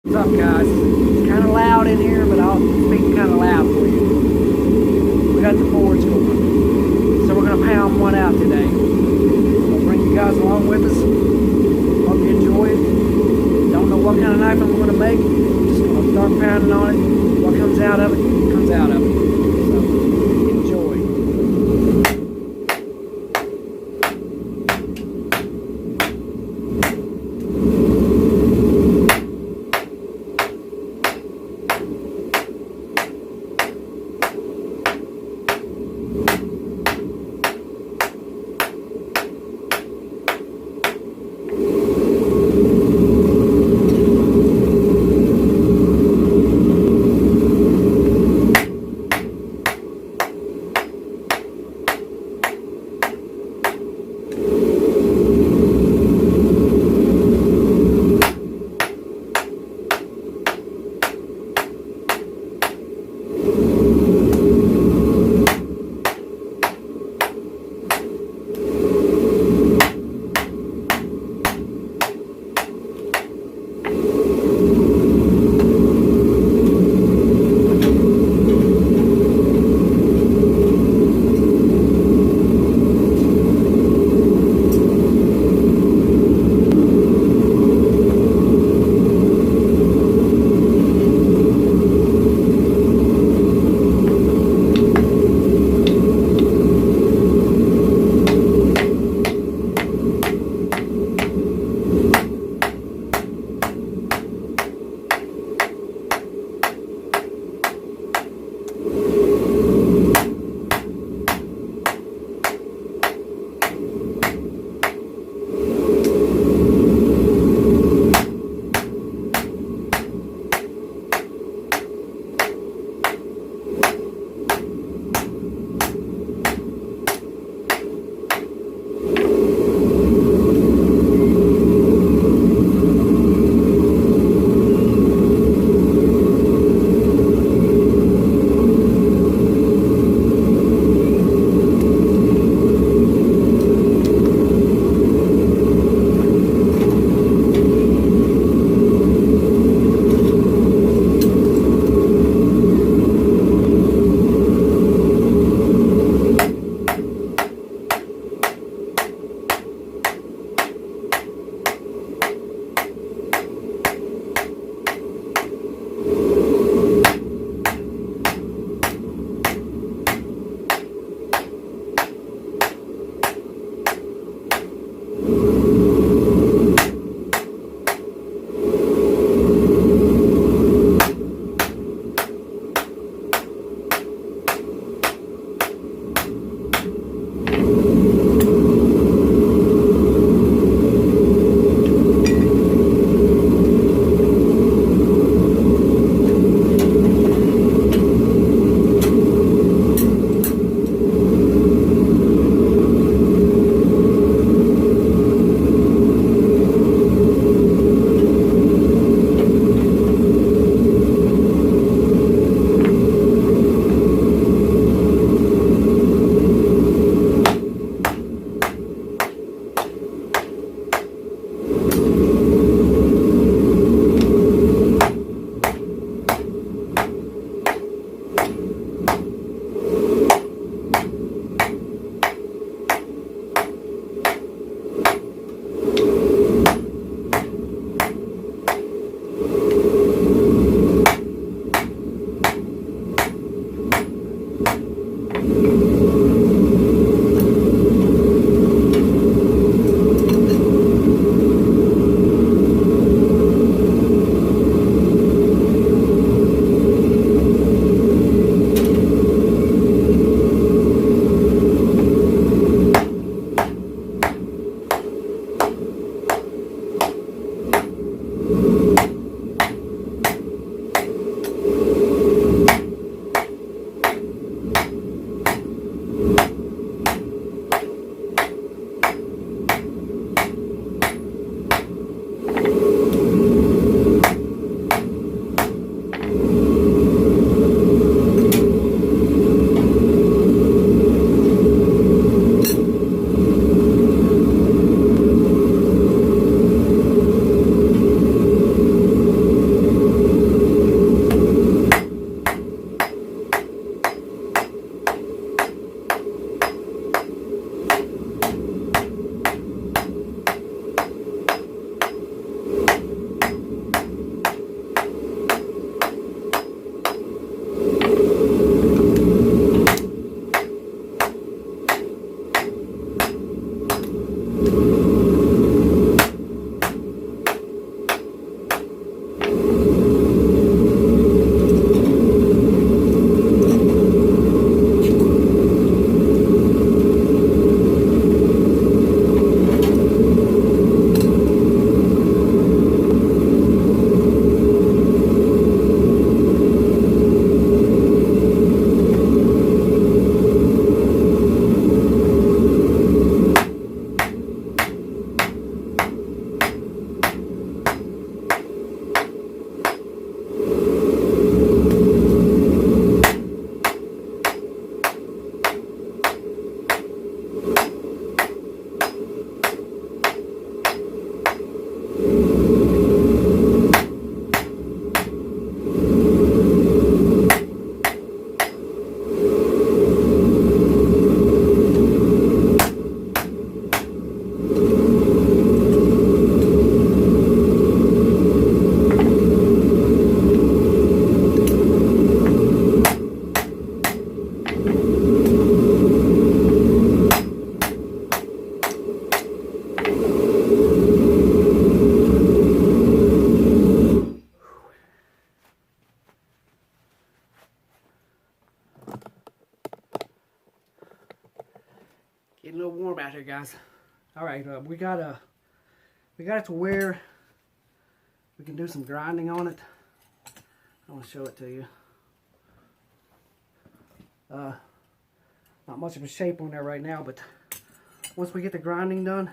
What's up, guys? It's kind of loud in here, but I'll speak kind of loud for you. We got the boards going, so we're going to pound one out today. I'll bring you guys along with us. Hope you enjoy it. Don't know what kind of knife I'm going to make. Just going to start pounding on it. What comes out of it, comes out of it. So, enjoy. me out here, guys. All right, we got it to where we can do some grinding on it. I want to show it to you. Not much of a shape on there right now, but once we get the grinding done,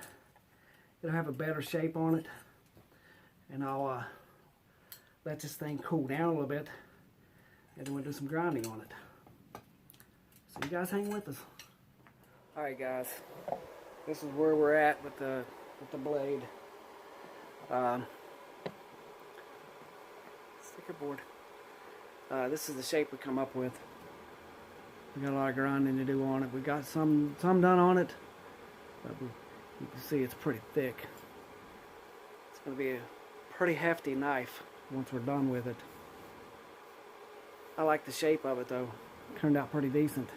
it'll have a better shape on it, and I'll let this thing cool down a little bit, and then we'll do some grinding on it. So you guys hang with us. All right, guys, this is where we're at with the blade. Sticker board. This is the shape we come up with. We got a lot of grinding to do on it. We got some done on it, but you can see it's pretty thick. It's going to be a pretty hefty knife once we're done with it. I like the shape of it though. Turned out pretty decent.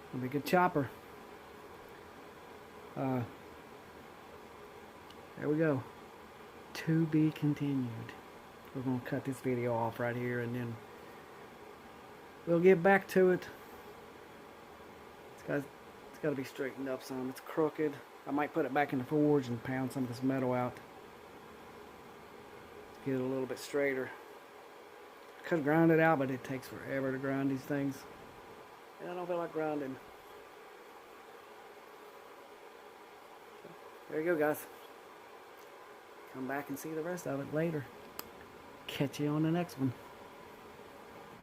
It'll be a good chopper. There we go. To be continued. We're going to cut this video off right here, and then we'll get back to it. It's got to be straightened up some. It's crooked. I might put it back in the forge and pound some of this metal out to get it a little bit straighter. Could grind it out, but it takes forever to grind these things, and I don't feel like grinding. There you go, guys. Come back and see the rest of it later. Catch you on the next one.